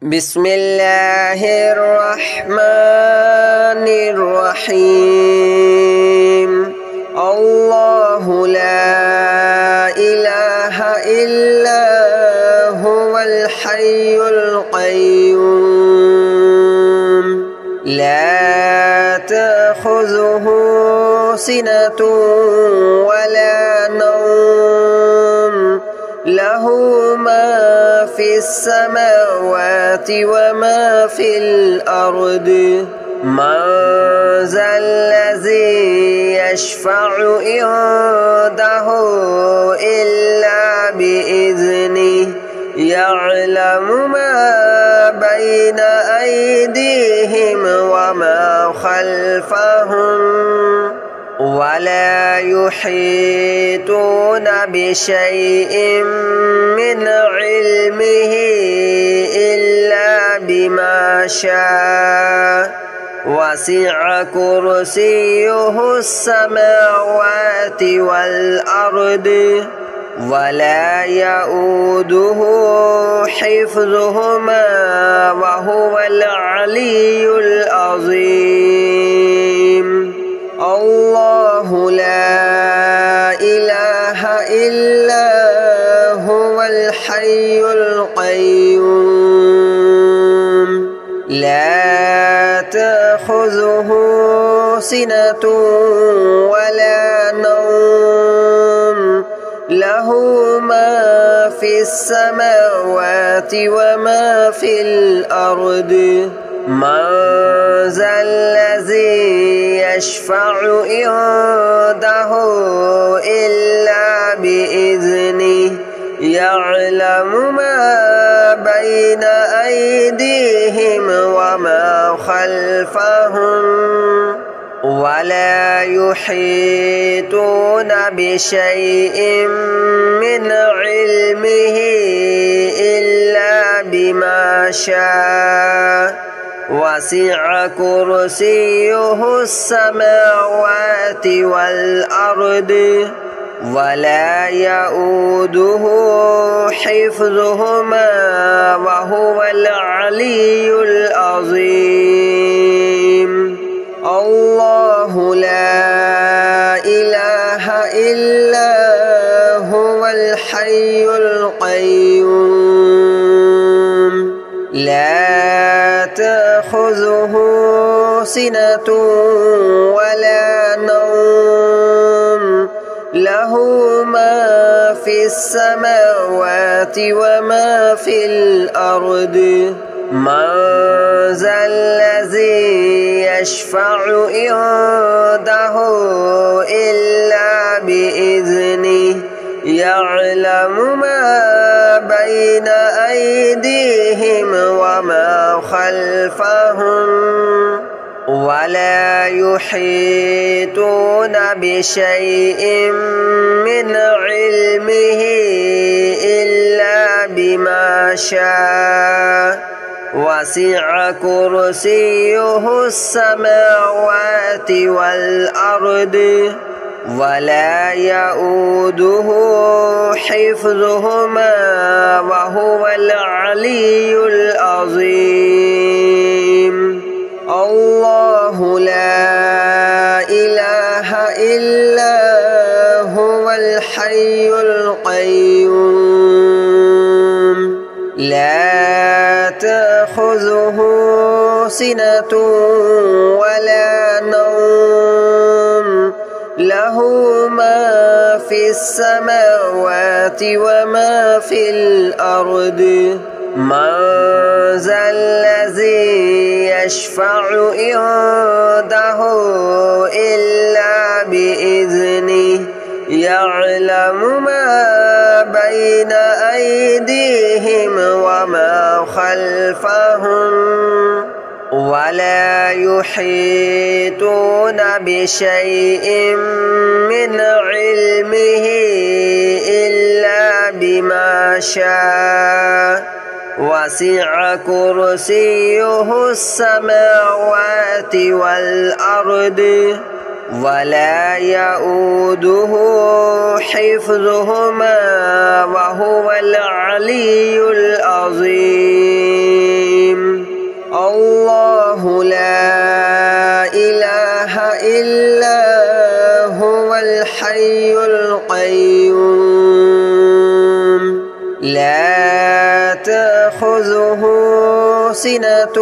بسم الله الرحمن الرحيم الله لا إله إلا هو الحي القيوم لا تأخذه سنة ولا نوم له ما في السماوات وما في الأرض من ذا الذي يشفع عنده إلا بإذنه يعلم ما بين أيديهم وما خلفهم ولا يحيطون بشيء من علمه إلا بما شاء وسع كرسيه السماوات والأرض ولا يؤوده حفظهما وهو العلي العظيم الله لا إله إلا هو الحي القيوم لا تأخذه سنة ولا نوم له ما في السماوات وما في الأرض من ذا الذي يشفع عنده إلا بإذنه يعلم ما بين أيديهم وما خلفهم ولا يحيطون بشيء من علمه إلا بما شاء وسع كرسيه السماوات والأرض ولا يؤوده حفظهما وهو العلي العظيم الله لا إله إلا هو الحي القيوم لا تأخذه سنة ولا نوم له ما في السماوات وما في الأرض من ذا الذي يشفع عنده إلا بإذنه يعلم ما بين أيديهم وما خلفهم ولا يحيطون بشيء من علمه إلا بما شاء وسع كرسيه السماوات والأرض ولا يؤوده حفظهما وهو العلي العظيم الله لا إله إلا هو الحي القيوم لا تأخذه سنة ولا نوم له ما في السماوات وما في الأرض من ذا الذي يشفع عنده إلا بإذنه يعلم ما بين أيديهم وما خلفهم ولا يحيطون بشيء من علمه إلا بما شاء وسع كرسيه السماوات والأرض ولا يؤوده حفظهما وهو العلي العظيم. تأخذه سنة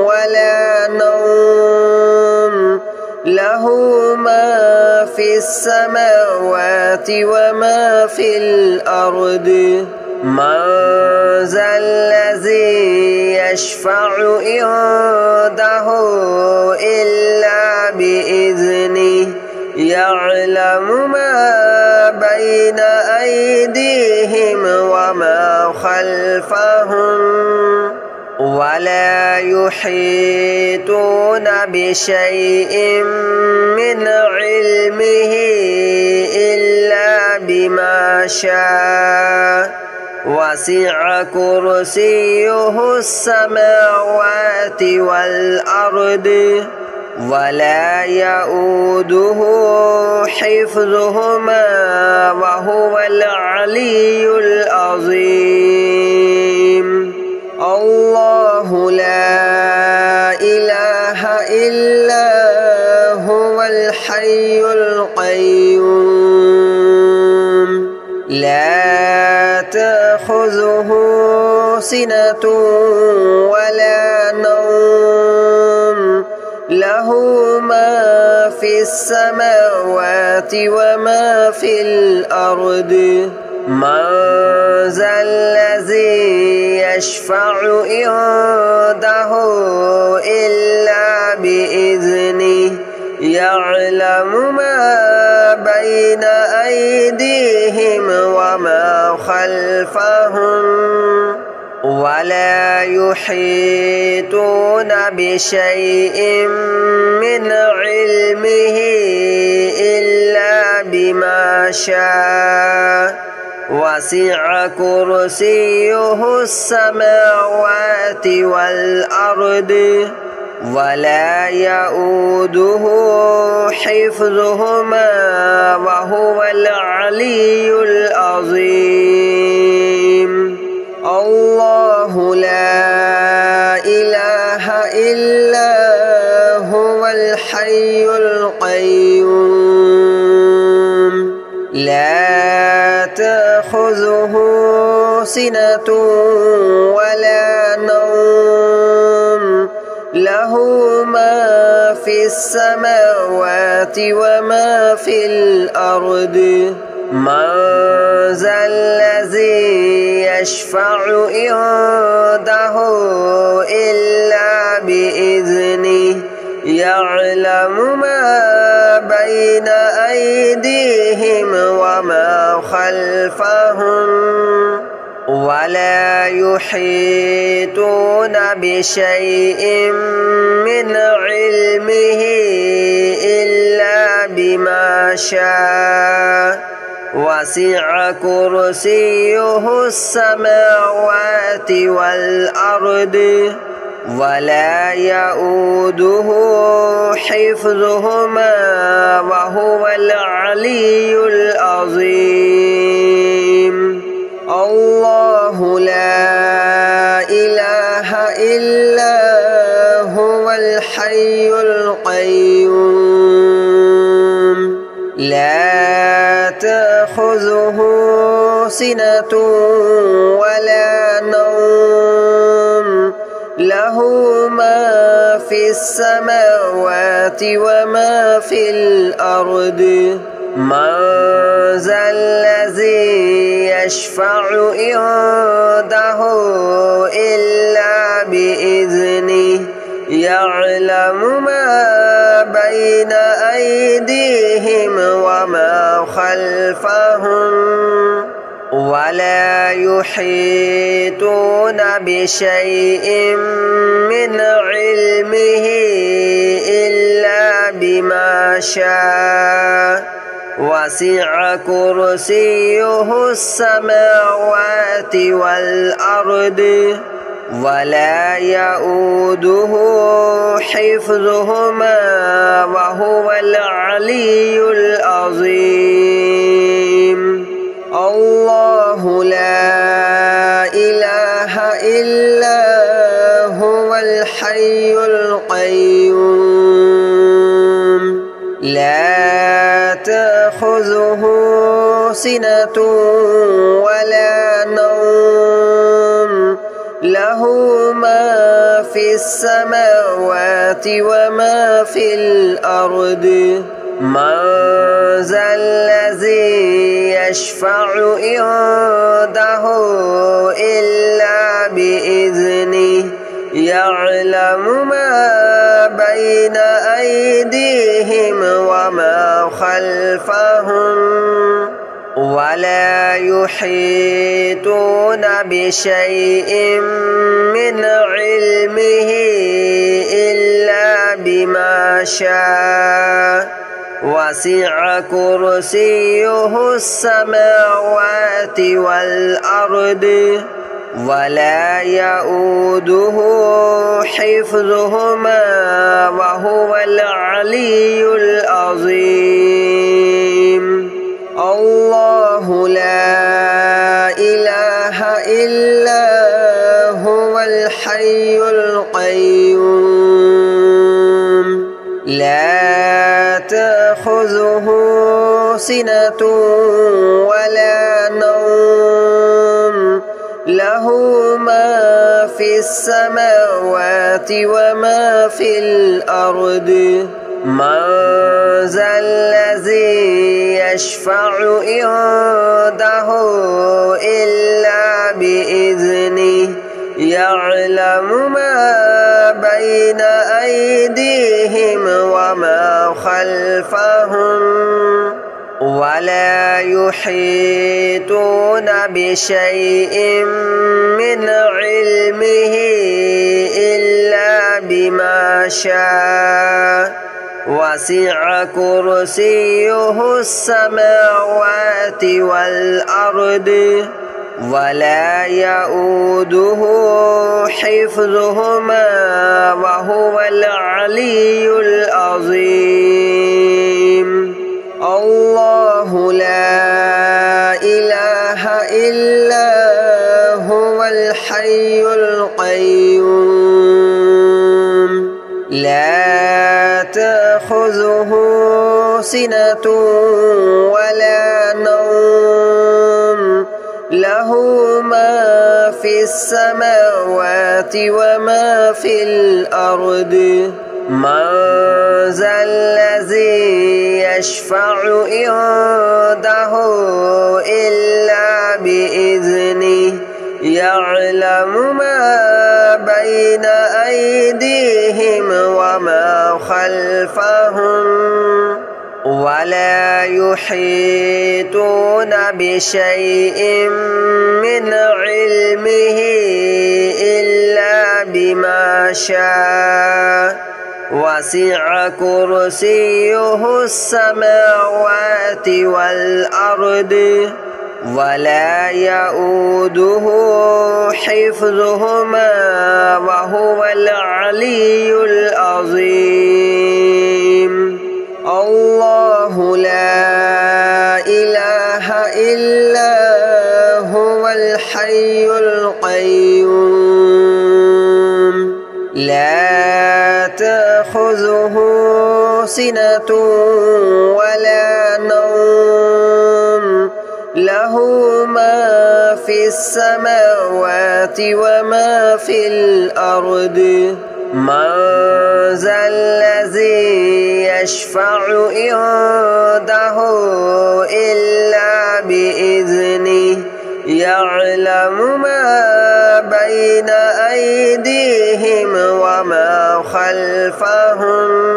ولا نوم له ما في السماوات وما في الأرض من ذا الذي يشفع عنده إلا بإذنه يعلم ما بين أيديهم وما خلفهم ولا يحيطون بشيء من علمه إلا بما شاء وسع كرسيه السماوات والأرض ولا يؤوده حفظهما وهو العلي العظيم الله لا إله إلا هو الحي القيوم لا تأخذه سنة ولا نوم له ما في السماوات وما في الأرض من ذا الذي يشفع عنده إلا بإذنه يعلم ما بين أيديهم وما خلفهم ولا يحيطون بشيء من علمه إلا بما شاء وسع كرسيه السماوات والأرض ولا يؤوده حفظهما وهو العلي العظيم الله لا إله إلا هو الحي القيوم لا تأخذه سنة ولا نوم له ما في السماوات وما في الأرض من ذا الذي يشفع عنده إلا بإذنه يعلم ما بين أيديهم وما خلفهم ولا يحيطون بشيء من علمه إلا بما شاء وسع كرسيه السماوات والأرض ولا يؤوده حفظهما وهو العلي العظيم الله لا إله إلا هو الحي القيوم لا تأخذه سنة ولا نوم له ما في السماوات وما في الأرض من ذا الذي يشفع عنده إلا بإذنه يعلم ما بين أيديهم وما خلفهم ولا يحيطون بشيء من علمه إلا بما شاء وسع كرسيه السماوات والأرض ولا يؤوده حفظهما وهو العلي العظيم الله لا إله إلا هو الحي القيوم لا تأخذه سنة ولا نوم له له ما في السماوات وما في الأرض من ذا الذي يشفع عنده إلا بإذنه يعلم ما بين أيديهم وما خلفهم ولا يحيطون بشيء من علمه إلا بما شاء وسع كرسيه السماوات والأرض ولا يؤوده حفظهما وهو العلي العظيم الله لا إله إلا هو الحي القيوم لا تأخذه سنة ولا نوم له ما في السماوات وما في الأرض من ذا الذي يشفع عنده إلا بإذنه يعلم ما بين أيديهم وما خلفهم ولا يحيطون بشيء من علمه إلا بما شاء وسع كرسيه السماوات والأرض ولا يؤوده حفظهما وهو العلي العظيم الله لا إله إلا هو الحي القيوم لا تأخذه سنة ولا نوم له ما في السماوات وما في الأرض من ذا الذي يشفع عنده إلا بإذنه يعلم ما بين أيديهم وما خلفهم ولا يحيطون بشيء من علمه إلا بما شاء وسع كرسيه السماوات والأرض ولا يؤوده حفظهما وهو العلي العظيم الله لا إله إلا هو الحي القيوم لا تأخذه سنة ولا نوم له ما في السماوات وما في الأرض من ذا الذي يشفع عنده إلا بإذنه يعلم ما بين أيديهم وما خلفهم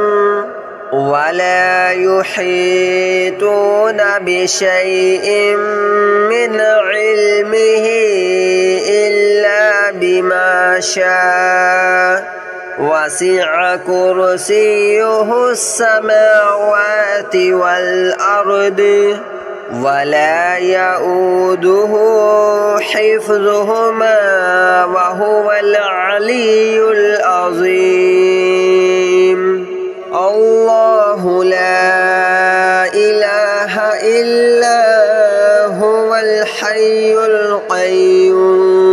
ولا يحيطون بشيء من علمه إلا بما شاء وسع كرسيه السماوات والأرض ولا يؤوده حفظهما وهو العلي العظيم الله لا إله إلا هو الحي القيوم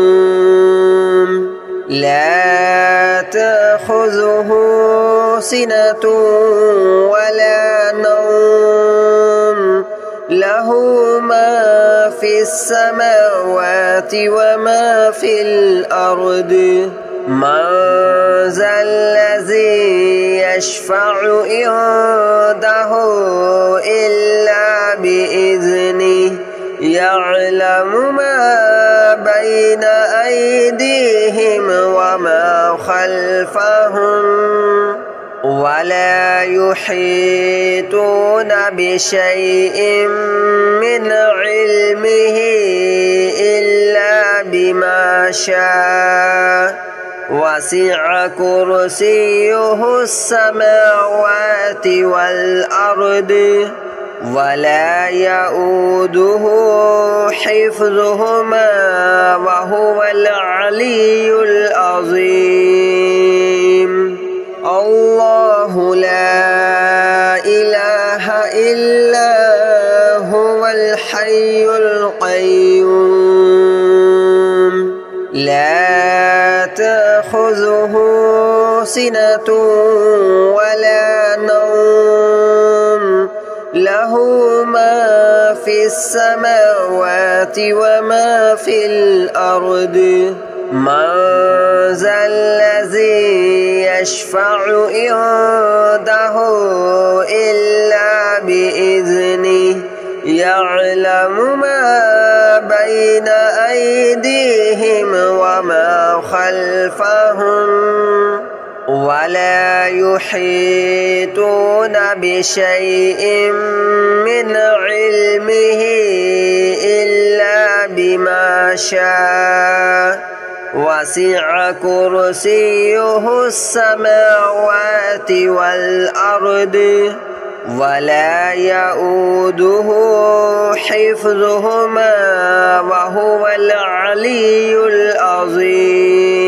لا تأخذه سنة ولا نوم له ما في السماوات وما في الأرض من ذا الذي يشفع عنده إلا بإذنه يعلم ما بين أيديهم وما خلفهم ولا يحيطون بشيء من علمه إلا بما شاء وسع كرسيه السماوات والأرض ولا يؤوده حفظهما وهو العلي العظيم الله لا إله إلا هو الحي القيوم لا تأخذه سنة ولا نوم له ما في السماوات وما في الأرض من ذا الذي يشفع عنده إلا بإذنه يعلم ما بين أيديهم وما خلفهم ولا يحيطون بشيء من علمه إلا بما شاء وسع كرسيه السماوات والأرض ولا يؤوده حفظهما وهو العلي العظيم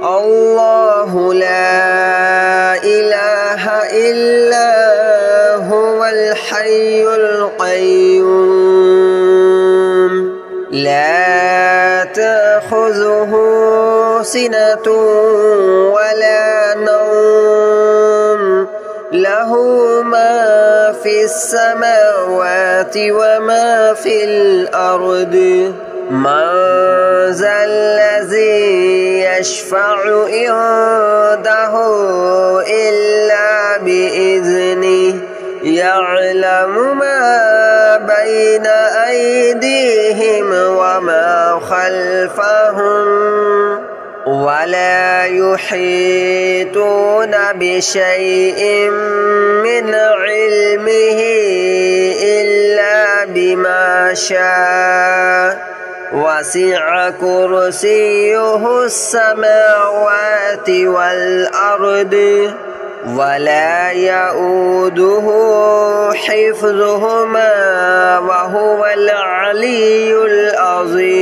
الله لا إله إلا هو الحي القيوم لا تأخذه سنة ولا نوم له ما في السماوات وما في الأرض من ذا الذي يشفع عنده إلا بإذنه يعلم ما بين أيديهم وما خلفهم ولا يحيطون بشيء من علمه إلا بما شاء وسع كرسيه السماوات والأرض ولا يؤوده حفظهما وهو العلي العظيم